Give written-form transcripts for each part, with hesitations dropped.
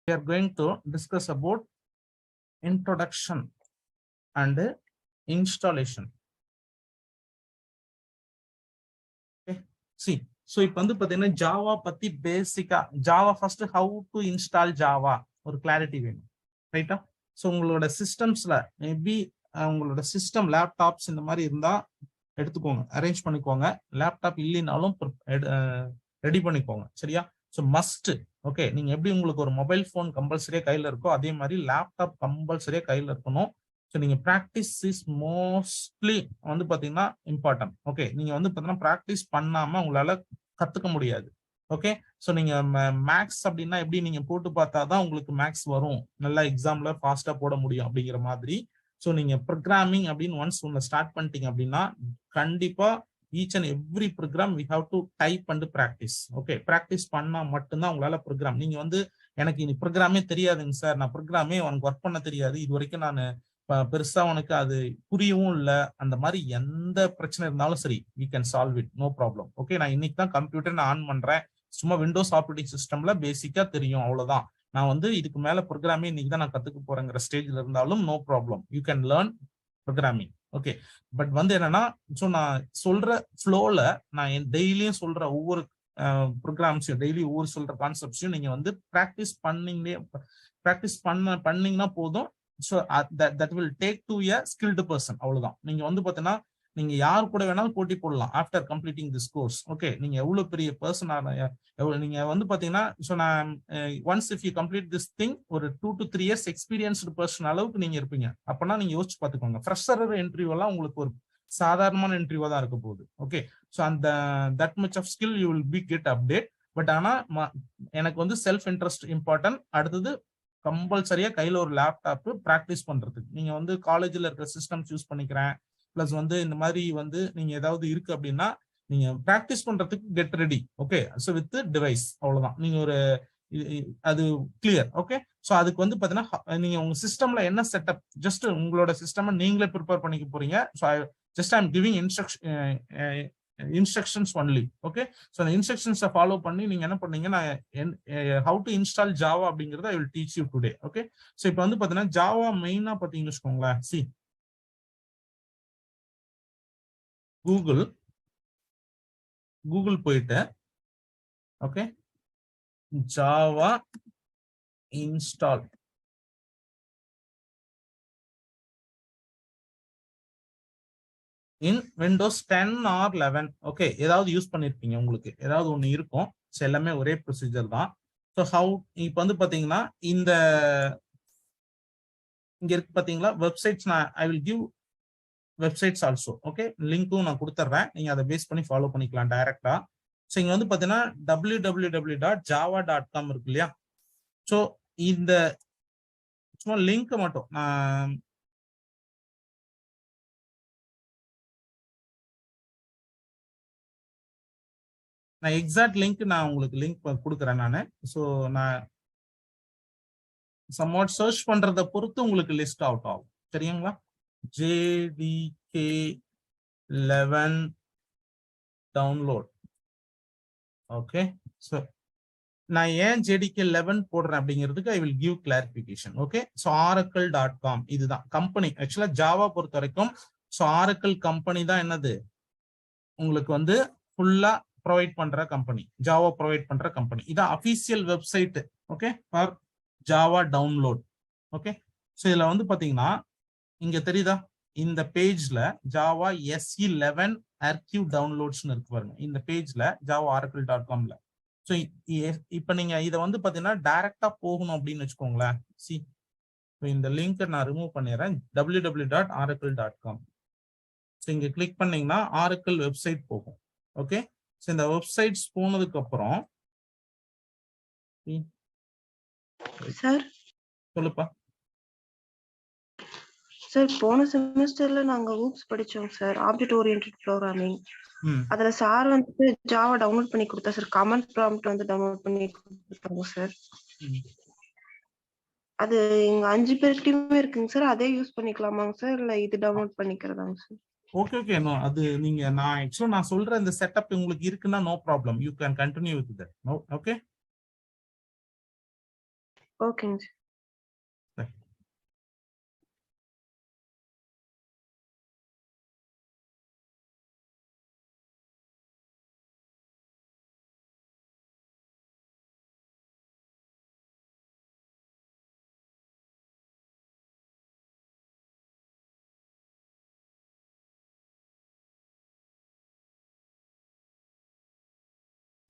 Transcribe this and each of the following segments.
we are going to discuss about introduction and installation. Okay, see, so இப்போ வந்து பாத்தீங்கன்னா Java பத்தி பேசிக்கா Java first how to install Java ஒரு clarity வேணும், ரைட்டா? ஸோ உங்களோட சிஸ்டம்ஸ்ல மேபி உங்களோட சிஸ்டம் லேப்டாப்ஸ் இந்த மாதிரி இருந்தா எடுத்துக்கோங்க, அரேஞ்ச் பண்ணிக்கோங்க. லேப்டாப் இல்லைனாலும் ரெடி பண்ணிக்கோங்க, சரியா? ஸோ மஸ்ட், ஓகே, நீங்க எப்படி உங்களுக்கு ஒரு மொபைல் ஃபோன் கம்பல்சரியா கையில இருக்கோ அதே மாதிரி லேப்டாப் கம்பல்சரியா கையில இருக்கணும். ஸோ நீங்க ப்ராக்டிஸ் இஸ் மோஸ்ட்லி வந்து பாத்தீங்கன்னா இம்பார்ட்டன்ட். ஓகே, நீங்க வந்து பாத்தீங்கன்னா ப்ராக்டிஸ் பண்ணாம உங்களால கத்துக்க முடியாது. ஓகே, ஸோ நீங்க மேக்ஸ் அப்படின்னா எப்படி நீங்க போட்டு பார்த்தாதான் உங்களுக்கு மேக்ஸ் வரும், நல்லா எக்ஸாம்ல ஃபாஸ்டா போட முடியும் அப்படிங்கிற மாதிரி. ஸோ நீங்க ப்ரோக்ராமிங் அப்படின்னு ஒன்ஸ் ஒன்று ஸ்டார்ட் பண்ணிட்டீங்க அப்படின்னா கண்டிப்பா each and every program we have to type and practice. Okay, practice பண்ணா மட்டும்தான் உங்களால ப்ரோக்ராம். நீங்க வந்து எனக்கு இனி ப்ரோக்ராமே தெரியாதுங்க சார், நான் ப்ரோக்ராமே உனக்கு ஒர்க் பண்ண தெரியாது, இது வரைக்கும் நான் பெருசா உனக்கு அது புரியவும் இல்லை, அந்த மாதிரி எந்த பிரச்சனை இருந்தாலும் சரி, we can solve it, no problem. Okay, நான் இன்னைக்கு தான் கம்ப்யூட்டர் நான் ஆன் பண்றேன், சும்மா விண்டோஸ் ஆப்ரேட்டிங் சிஸ்டம்ல பேசிக்கா தெரியும், அவ்வளவுதான். நான் வந்து இதுக்கு மேல ப்ரோக்ராமே இன்னைக்கு தான் நான் கத்துக்க போறேங்கிற ஸ்டேஜ்ல இருந்தாலும் no problem, you can learn programming. Okay, but வந்து என்னன்னா, ஸோ நான் சொல்ற ஃப்ளோல நான் டெய்லியும் சொல்ற ஒவ்வொரு ப்ரோக்ராம்ஸையும் டெய்லி ஒவ்வொரு சொல்ற கான்செப்ட்ஸையும் நீங்க வந்து ப்ராக்டிஸ் பண்ணீங்கன்னா போதும். So that will take to a skilled person, அவ்வளவுதான். நீங்க வந்து பாத்தீங்கன்னா நீங்க யார் கூட வேணாலும் போட்டி போடலாம் after completing this course. Okay, நீங்க எவ்வளவு பெரிய பர்சன் நீங்க வந்து பாத்தீங்கன்னா, ஸோ நான் once if you complete this thing ஒரு 2 to 3 years எக்ஸ்பீரியன்ஸ்டு பர்சன் அளவுக்கு நீங்க இருப்பீங்க. அப்பனா நீங்க யோசிச்சு பாத்துக்கோங்க, ஃப்ரெஷர் இன்டர்வியூ எல்லாம் உங்களுக்கு ஒரு சாதாரணமான இன்டர்வியூவா தான் இருக்க போகுது. ஓகே, ஸோ அந்த that much of skill you will be get update. But ஆனா எனக்கு வந்து செல்ஃப் இன்ட்ரெஸ்ட் இம்பார்ட்டன்ட். அடுத்தது கம்பல்சரியா கையில ஒரு லேப்டாப் ப்ராக்டிஸ் பண்றதுக்கு. நீங்க வந்து காலேஜ்ல இருக்கிற சிஸ்டம்ஸ் யூஸ் பண்ணிக்கிறேன், பிளஸ் வந்து இந்த மாதிரி வந்து நீங்க ஏதாவது இருக்கு அப்படின்னா நீங்க ப்ராக்டிஸ் பண்றதுக்கு get ready. Okay, so with device, அவ்வளவுதான். நீங்க ஒரு அது கிளியர். ஓகே, ஸோ அதுக்கு வந்து பாத்தீங்கன்னா நீங்க உங்க சிஸ்டம்ல என்ன செட்டப், ஜஸ்ட் உங்களோட சிஸ்டம் நீங்களே ப்ரிப்பேர் பண்ணிக்க போறீங்க. So just I am giving instructions only. Okay, so அந்த இன்ஸ்ட்ரக்ஷன்ஸை ஃபாலோ பண்ணி நீங்க என்ன பண்ணீங்கன்னா ஹவு டு இன்ஸ்டால் ஜாவா அப்படிங்கறத I will teach you today. Okay, so இப்போ வந்து பாத்தீங்கன்னா ஜாவா மெயினா பாத்தீங்கன்னு வச்சுக்கோங்களேன். சி, கூகுள் போயிட்டு okay Java install in Windows 10 or 11. Okay, ஏதாவது யூஸ் பண்ணிருப்பீங்க, உங்களுக்கு ஏதாவது ஒண்ணு இருக்கும். ஸோ எல்லாமே ஒரே ப்ரொசீஜர் தான். ஸோ ஹவு இப்போ வந்து பாத்தீங்கன்னா இந்த இங்க இருக்கு பாத்தீங்களா வெப்சைட்ஸ், நான் I will give websites also. Okay, லிங்க்கும் நான் கொடுத்துட்றேன், நீங்க அதை பேஸ் பண்ணி ஃபாலோ பண்ணிக்கலாம் டைரக்டா. ஸோ இங்க வந்து பாத்தீங்கன்னா www.java.com இருக்கு இல்லையா? ஸோ இந்த சும்மா லிங்க் மட்டும் நான் எக்ஸாக்ட் லிங்க் நான் உங்களுக்கு லிங்க் கொடுக்குறேன் நான். ஸோ நான் சம்வாட் சர்ச் பண்றதை பொறுத்து உங்களுக்கு லிஸ்ட் அவுட் ஆகும், சரிங்களா? JDK11 download. ஓகே, ஸோ நான் ஏன் JDK11 போடுறேன் அப்படிங்கிறதுக்கு I will give clarification. Okay, so oracle.com இதுதான் கம்பெனி. ஆக்சுவலா ஜாவா பொறுத்த வரைக்கும் ஸோ oracle கம்பெனி தான் என்னது உங்களுக்கு வந்து ஃபுல்லா ப்ரொவைட் பண்ற கம்பெனி, ஜாவா ப்ரொவைட் பண்ற கம்பெனி. இதான் official website. Okay, for Java download. Okay, so இதுல வந்து பாத்தீங்கன்னா இங்க தெரியுதா, இந்த பேஜ்ல ஜாவா SE11 archive டவுன்லோட்ஸ்னு இருக்கு பாருங்க. இந்த பேஜ்ல ஜாவா oracle.comல. ஸோ இப்போ நீங்க இதை வந்து பாத்தீங்கன்னா டைரக்டா போகணும் அப்படின்னு வச்சுக்கோங்களேன். சி, இந்த லிங்க் நான் ரிமூவ் பண்ணிடுறேன், www.oracle.com. ஸோ இங்க கிளிக் பண்ணீங்கன்னா ஆரக்கிள் வெப்சைட் போகும். ஓகே, ஸோ இந்த வெப்சைட்ஸ் போனதுக்கு அப்புறம் சார் சொல்லுப்பா. சார் போன செமஸ்டர்ல நாங்க ஊப்ஸ் படிச்சோம் சார், ஆப்ஜெக்ட் ஓரியன்டட் ப்ரோக்ராமிங். அதுல சார் வந்து ஜாவா டவுன்லோட் பண்ணி கொடுத்தா சார், கமெண்ட் ப்ராம்ப்ட் வந்து டவுன்லோட் பண்ணி கொடுத்தாங்க சார். அது எங்க 5 பேர்கிட்டயுமே இருக்குங்க சார், அதே யூஸ் பண்ணிக்கலாமாங்க சார், இல்ல இது டவுன்லோட் பண்ணிக்கிறதாங்க சார்? ஓகே ஓகே, நோ, அது நீங்க நான் ஆக்சுவலா நான் சொல்ற இந்த செட்டப் உங்களுக்கு இருக்குன்னா no problem, you can continue with that. Okay, ஓகேங்க சார்.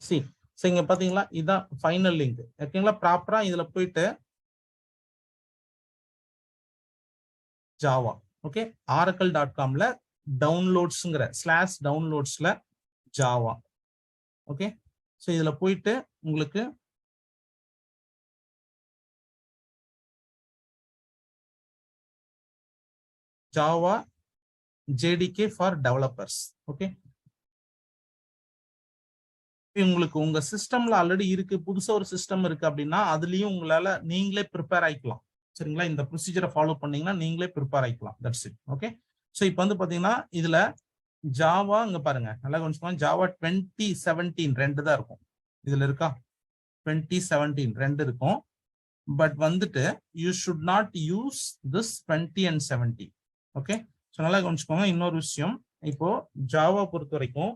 சி இங்க பாத்தீங்களா, இதான் ஃபைனல் லிங்க். ஓகேங்களா, ப்ராப்பரா இதுல போயிட்டு ஜாவா, ஓகே, oracle.comல டவுன்லோட்ஸ்ங்கிற /downloadsல ஜாவா. ஓகே, ஸோ இதுல போயிட்டு உங்களுக்கு Java JDK for developers. Okay, உங்களுக்கு உங்க சிஸ்டம்ல ஆல்ரெடி இருக்கு, புதுசா ஒரு சிஸ்டம் இருக்கு அப்படின்னா அதுலயும் உங்களால நீங்களே ப்ரிப்பேர் ஆயிக்கலாம். சரிங்களா, இந்த ப்ரொசீஜரை ஃபாலோ பண்ணீங்கன்னா நீங்களே ப்ரிப்பேர் ஆயிக்கலாம். That's it. ஓகே, ஸோ இப்போ வந்து பாத்தீங்கன்னா இதுல ஜாவா இங்க பாருங்க, நல்லா கொஞ்சம் ஜாவா 2017 2 தான் இருக்கும். இதுல இருக்கா 2017 2 இருக்கும். பட் வந்துட்டு you should not use this 20 and 70. Okay, so நல்லா கவனிச்சுக்கோங்க. இன்னொரு விஷயம், இப்போ ஜாவா பொறுத்த வரைக்கும்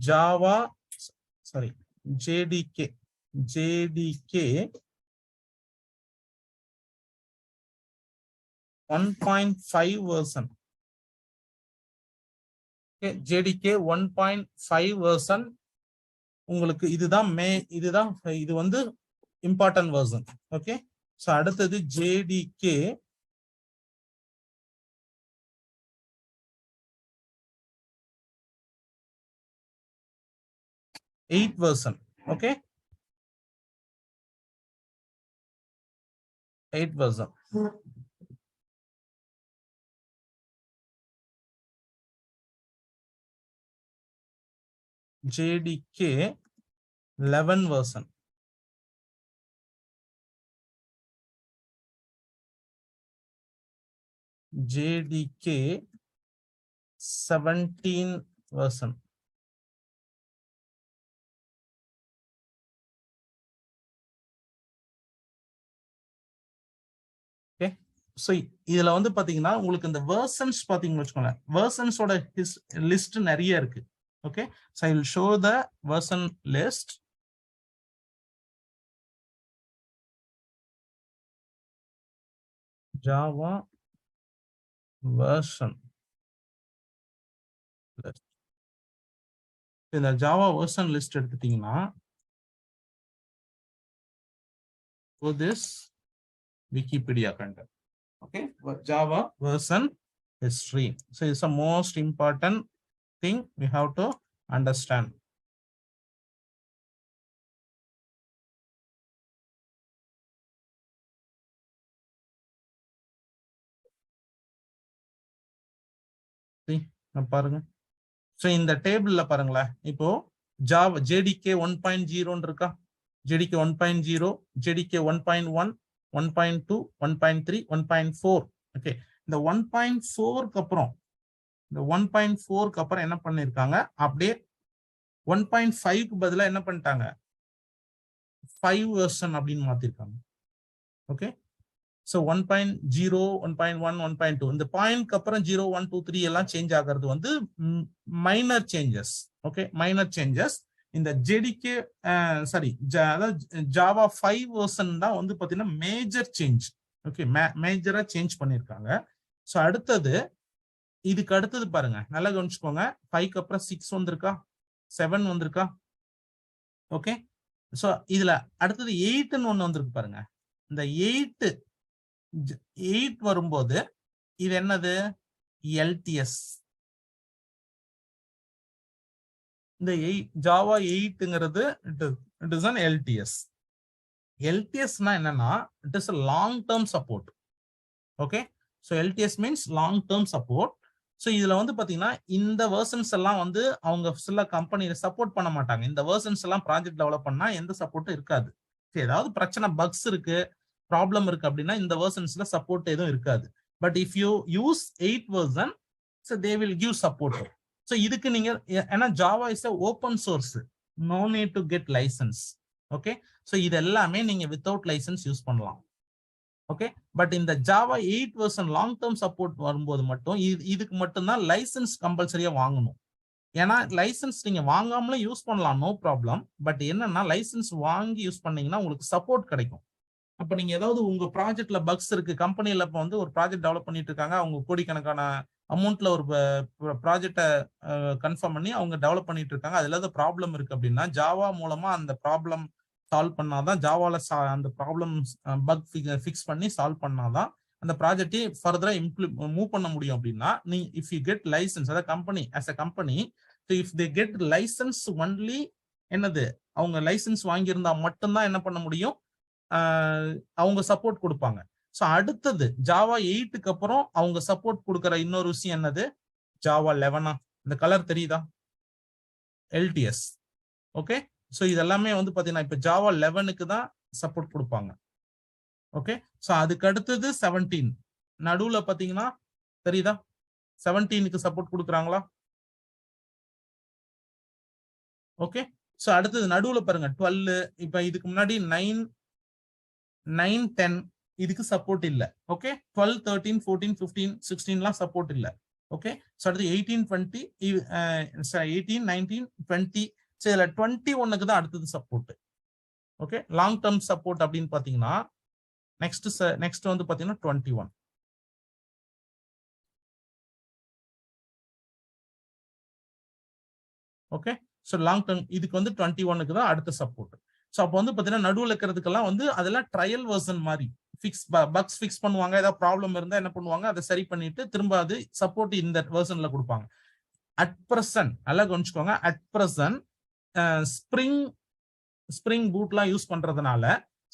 Java sorry JDK 1.5 version. JDK 1.5 version உங்களுக்கு இதுதான் இது வந்து இம்பார்ட்டன்ட் வெர்ஷன். ஓகே, ஸோ அடுத்தது JDK 8 version. Okay, 8 version. JDK 11 version. JDK 17 version. Okay, so இதுல வந்து பாத்தீங்கன்னா உங்களுக்கு இந்த வெர்ஷன்ஸ் பாத்தீங்கன்னு வச்சுக்கோங்களேன், வெர்ஷன்ஸோட லிஸ்ட் நிறைய இருக்கு. Okay, so I will show the version list. Java version list. இந்த ஜாவா வெர்ஷன் லிஸ்ட் எடுத்துட்டீங்கன்னா this Wikipedia content. Okay, Java version history. So it's the most important thing we have to understand. See, பாருங்க. So இந்த டேபிள்ல பாருங்களேன், இப்போ Java JDK 1.0 இருக்கா, JDK 1.0, JDK 1.1, 1.2, 1.3, 1.4. Okay, இந்த 1.4க்கு அப்புறம் என்ன பண்ணிருக்காங்க, அப்படியே 1.5க்கு பதிலா என்ன பண்ணிட்டாங்க, 5 வெர்ஷன் அப்படின்னு மாத்திருக்காங்க. ஓகே, ஸோ 1.0, 1.1, 1.2 இந்த பாயிண்ட்க்கு அப்புறம் 0, 1, 2, 3 எல்லாம் சேஞ்ச் ஆகிறது வந்து minor changes. Okay, minor changes. இந்த JDK சாரி ஜாவா 5 வெர்ஷன் தான் வந்து பாத்தீங்கன்னா மேஜர் சேஞ்ச். ஓகே, மேஜரா சேஞ்ச் பண்ணிருக்காங்க. ஸோ அடுத்தது இதுக்கு அடுத்தது பாருங்க, நல்லா கவனிச்சுக்கோங்க, 5க்கு அப்புறம் 6 வந்திருக்கா, 7 வந்திருக்கா. ஓகே, ஸோ இதுல அடுத்தது 8ன்னு ஒண்ணு வந்திருக்கு பாருங்க. இந்த 8 வரும்போது இது என்னது, LTS. இந்த ஜாவா 8ங்கிறது இட் இஸ் an LTS. LTSனா என்னன்னா it is a long term support. Okay, so LTS means long term support. So இதுல வந்து பாத்தீங்கன்னா இந்த வெர்ஷன்ஸ் எல்லாம் வந்து அவங்க சில கம்பெனியில சப்போர்ட் பண்ண மாட்டாங்க. இந்த வெர்ஷன்ஸ் எல்லாம் ப்ராஜெக்ட் டெவலப் பண்ணா எந்த சப்போர்ட்டும் இருக்காது. ஏதாவது பிரச்சனை, பக்ஸ் இருக்கு, ப்ராப்ளம் இருக்கு அப்படின்னா இந்த வெர்ஷன்ஸ்ல சப்போர்ட் எதுவும் இருக்காது. But if you use 8 version, so they will give support. So இதுக்கு நீங்க ஏன்னா Java is open source, no need to get license. Okay, so இது எல்லாமே நீங்க வித்தவுட் லைசன்ஸ் யூஸ் பண்ணலாம். ஓகே, பட் இந்த Java 8 version long term support வரும்போது மட்டும் இதுக்கு மட்டும்தான் லைசன்ஸ் கம்பல்சரியா வாங்கணும். ஏன்னா லைசன்ஸ் நீங்க வாங்காமலும் யூஸ் பண்ணலாம், நோ ப்ராப்ளம். பட் என்னன்னா லைசன்ஸ் வாங்கி யூஸ் பண்ணீங்கன்னா உங்களுக்கு சப்போர்ட் கிடைக்கும். அப்ப நீங்க ஏதாவது உங்க ப்ராஜெக்ட்ல பக்ஸ் இருக்கு, கம்பெனில இப்ப வந்து ஒரு ப்ராஜெக்ட் டெவலப் பண்ணிட்டு இருக்காங்க, அவங்க கோடிக்கணக்கான அமௌண்ட்ல ஒரு ப்ராஜெக்டை கன்ஃபார்ம் பண்ணி அவங்க டெவலப் பண்ணிட்டு இருக்காங்க, அதுல ஏதாவது ப்ராப்ளம் இருக்கு அப்படின்னா ஜாவா மூலமா அந்த ப்ராப்ளம் சால்வ் பண்ணாதான், ஜாவால அந்த ப்ராப்ளம் பக் ஃபிக்ஸ் பண்ணி சால்வ் பண்ணாதான் அந்த ப்ராஜெக்டை ஃபர்தரா மூவ் பண்ண முடியும். அப்படின்னா நீ இஃப் யூ கெட் லைசன்ஸ், அதாவது company as a company, if they get license only, என்னது அவங்க லைசன்ஸ் வாங்கியிருந்தா மட்டும்தான் என்ன பண்ண முடியும், அவங்க சப்போர்ட் கொடுப்பாங்க. ஸோ அடுத்தது ஜாவா 8க்கு அப்புறம் அவங்க சப்போர்ட் கொடுக்குற இன்னொரு விஷயம் என்னது, ஜாவா 11. இந்த கலர் தெரியுதா, எல்டிஎஸ். ஓகே, ஸோ இதெல்லாமே வந்து பாத்தீங்கன்னா இப்ப ஜாவா 11க்கு தான் சப்போர்ட் கொடுப்பாங்க. ஓகே, ஸோ அதுக்கு அடுத்தது 17. நடுவுல பாத்தீங்கன்னா தெரியுதா, 17க்கு சப்போர்ட் கொடுக்குறாங்களா? ஓகே, ஸோ அடுத்தது நடுவுல பாருங்க 12. இப்ப இதுக்கு முன்னாடி 9, 10 இதுக்கு சப்போர்ட் இல்ல. ஓகே, 12, 13, 14, 15, 16 சப்போர்ட் இல்ல. ஓகே, ஸோ அடுத்து 18, 20, 18, 19, 20. ஸோ இதுல 21க்கு தான் அடுத்தது support. Okay, long term support அப்படின்னு பாத்தீங்கன்னா நெக்ஸ்ட் வந்து பாத்தீங்கன்னா 21. ஓகே, ஸோ லாங் டேர்ம் இதுக்கு வந்து 21க்கு தான் அடுத்த சப்போர்ட். ஸோ அப்போ வந்து பாத்தீங்கன்னா நடுவில் இருக்கிறதுக்கெல்லாம் வந்து அதெல்லாம் ட்ரையல் வெர்ஷன் மாதிரி, பக்ஸ் ஃபிக்ஸ் பண்ணுவாங்க, ஏதாவது ப்ராப்ளம் இருந்தா என்ன பண்ணுவாங்க, அதை சரி பண்ணிட்டு திரும்ப அது சப்போர்ட் இந்த வெர்ஷன்ல கொடுப்பாங்க. அட் பிரசன்ட் நல்லா கவனிச்சுக்கோங்க, அட் பிரசன்ட் ஸ்ப்ரிங் பூட்லாம் யூஸ் பண்றதுனால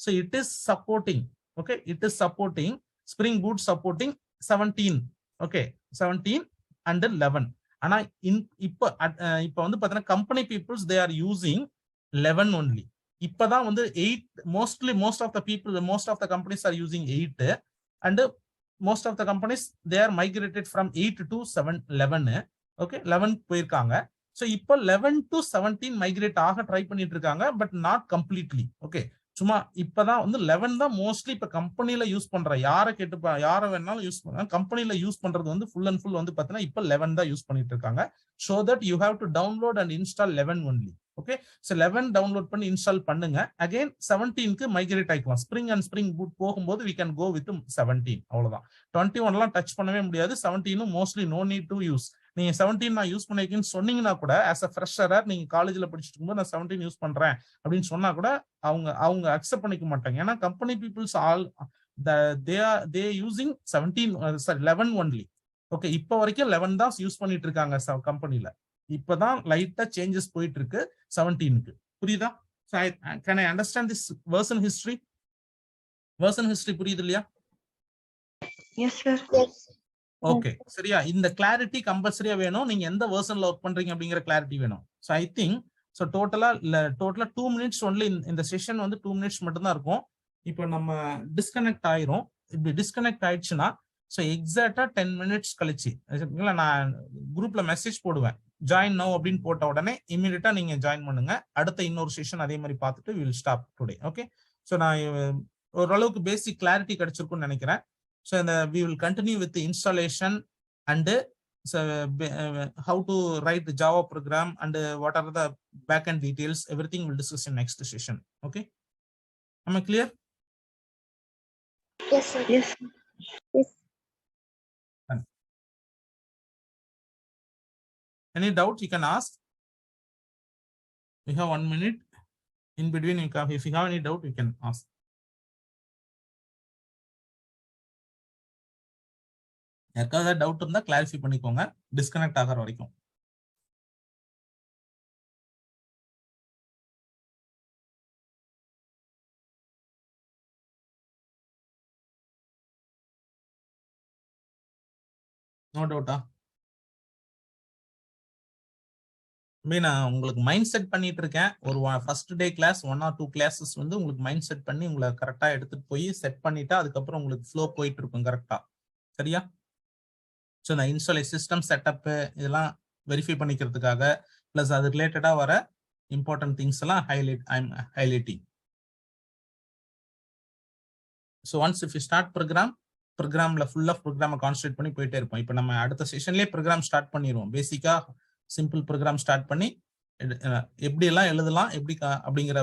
so it is supporting. Okay, it is supporting Spring Boot supporting 17. Okay, 17 and 11. ஆனா இப்ப வந்து பாத்தீங்கன்னா company peoples they are using 11 only. இப்பதான் வந்து 8, most of the companies are using 8, and most of the companies they are migrated from 8 to 11. Okay, 11 போயிருக்காங்க. So இப்போ 11 to 17 migrate ஆக try பண்ணிட்டு இருக்காங்க, பட் நாட் கம்ப்ளீட்லி. ஓகே, சும்மா இப்பதான் வந்து 11 தான் மோஸ்ட்லி இப்ப கம்பெனில யூஸ் பண்ற, யாரை வேணாலும் யூஸ் பண்ண, கம்பெனில யூஸ் பண்றது வந்து ஃபுல் அண்ட் ஃபுல் வந்து பாத்தீங்கன்னா இப்ப 11 தான் யூஸ் பண்ணிட்டு இருக்காங்க. So that you have to download and install 11 only. Okay, so 11 download பண்ணி இன்ஸ்டால் பண்ணுங்க. அகைன் 17க்கு மைக்ரேட் ஆயிக்கலாம். ஸ்ப்ரிங் பூட் போகும்போது we can go with 17. அவ்வளவுதான். 21 டச் பண்ணவே முடியாது. 17 mostly no need to use. நீங்க 17 நான் யூஸ் பண்ணிருக்கேன்னு சொன்னீங்கன்னா கூட, ஆஸ் அ ஃப்ரெஷரர் நீங்க காலேஜ்ல படிச்சுட்டு இருக்கும்போது நான் 17 யூஸ் பண்றேன் அப்படின்னு சொன்னா கூட அவங்க அக்செப்ட் பண்ணிக்க மாட்டாங்க. ஏன்னா company peoples all they using 11 only. Okay, இப்போ வரைக்கும் 11 தான் யூஸ் பண்ணிட்டு இருக்காங்க கம்பெனில. இப்பதான் லைட்டா சேஞ்சஸ் போயிட்டு இருக்கு 17க்கு. புரியுதா? Can I understand this version history? புரியுது இல்லையா? Yes sir. ஓகே, சரியா? இந்த கிளாரிட்டி கம்பல்சரியா வேணும். நீங்க எந்த வெர்ஷன்ல ஒர்க் பண்றீங்க அப்படிங்கிற கிளாரிட்டி வேணும். ஸோ ஐ திங்க் ஸோ டோட்டலா 2 மினிட்ஸ் ஒன்லி. இந்த செஷன் வந்து 2 மினிட்ஸ் மட்டும் தான் இருக்கும். இப்போ நம்ம டிஸ்கனெக்ட் ஆயிரும். இப்படி டிஸ்கனெக்ட் ஆயிடுச்சுன்னா ஸோ எக்ஸாக்டா 10 மினிட்ஸ் கழிச்சு நான் குரூப்ல மெசேஜ் போடுவேன், ஜாயின் நவ் அப்படின்னு போட்ட உடனே இமீடியட்டா நீங்க ஜாயின் பண்ணுங்க. அடுத்த இன்னொரு செஷன் அதே மாதிரி பார்த்துட்டு will stop today. Okay, so நான் ஓரளவுக்கு பேசிக் கிளாரிட்டி கிடைச்சிருக்கும்னு நினைக்கிறேன். So we will continue with the installation and how to write the Java program and what are the backend details. Everything we'll discuss in next session. Okay, am I clear? Yes, sir. Yes. Yes. Any doubt you can ask. We have 1 minute. In between, if you have any doubt, you can ask. யாருக்காவது doubt இருந்தா clarify பண்ணிக்கோங்க disconnect ஆகிற வரைக்கும். No டவுட்டா? நான் உங்களுக்கு mind set பண்ணிட்டு இருக்கேன். ஒரு first day class 1 or 2 classes வந்து உங்களுக்கு மைண்ட் செட் பண்ணி உங்களை கரெக்டா எடுத்துட்டு போய் செட் பண்ணிட்டா அதுக்கப்புறம் உங்களுக்கு ஃப்ளோ போயிட்டு இருக்கும் கரெக்டா. சரியா? ஸோ இந்த இன்ஸ்டால் சிஸ்டம் செட்டப்பு இதெல்லாம் வெரிஃபை பண்ணிக்கிறதுக்காக பிளஸ் அது ரிலேட்டடா வர இம்பார்ட்டன்ட் திங்ஸ் எல்லாம் highlighting. So once if you start ப்ரோக்ராம்ல ஃபுல்லா ப்ரோக்ராமை கான்சன்ட்ரேட் பண்ணி போயிட்டே இருப்போம். இப்போ நம்ம அடுத்த செஷன்லேயே ப்ரோக்ராம் ஸ்டார்ட் பண்ணிடுவோம். பேசிக்கா சிம்பிள் ப்ரோக்ராம் ஸ்டார்ட் பண்ணி எப்படி எல்லாம் எழுதலாம் எப்படி அப்படிங்கிற